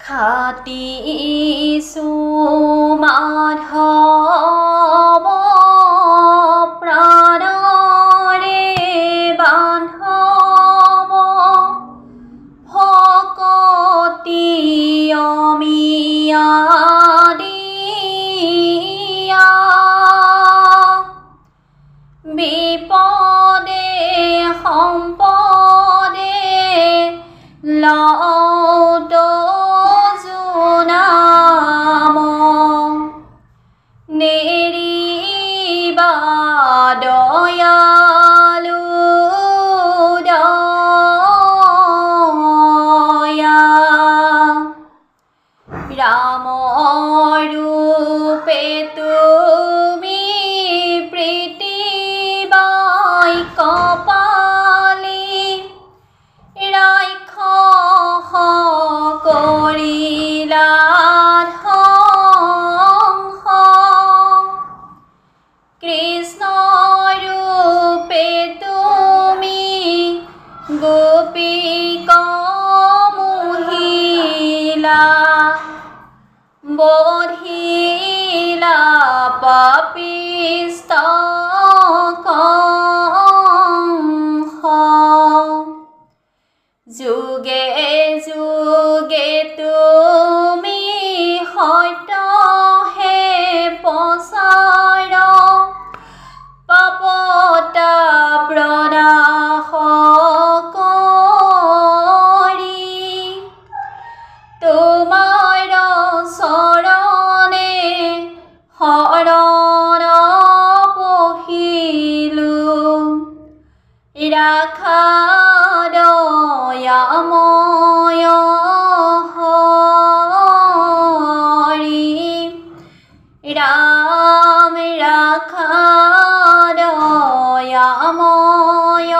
খাটিছো মাধৱ প্ৰাণৰে বান্ধৱ ভকতি অমিয়া দিয়া বিপদে সম্পদে লওঁত জোনাম নেৰিবা দয়ালু দয়া ৰাম ৰূপে তুমি প্ৰীতি বাই কপালি ৰাক্ষস কৰিলা ধ্বংস কৃষ্ণ ৰূপে তুমি গোপীক মোহিলা বধিলা পাপিষ্ঠ কংস যুগে যুগে তুমি সত্যহে প্ৰচাৰ পাপতা প্ৰদাস কৰি তোমাৰ চৰণে শৰণ পহিলো ৰাখা দয়াময় হৰি ৰাম ৰাখা দয়াময়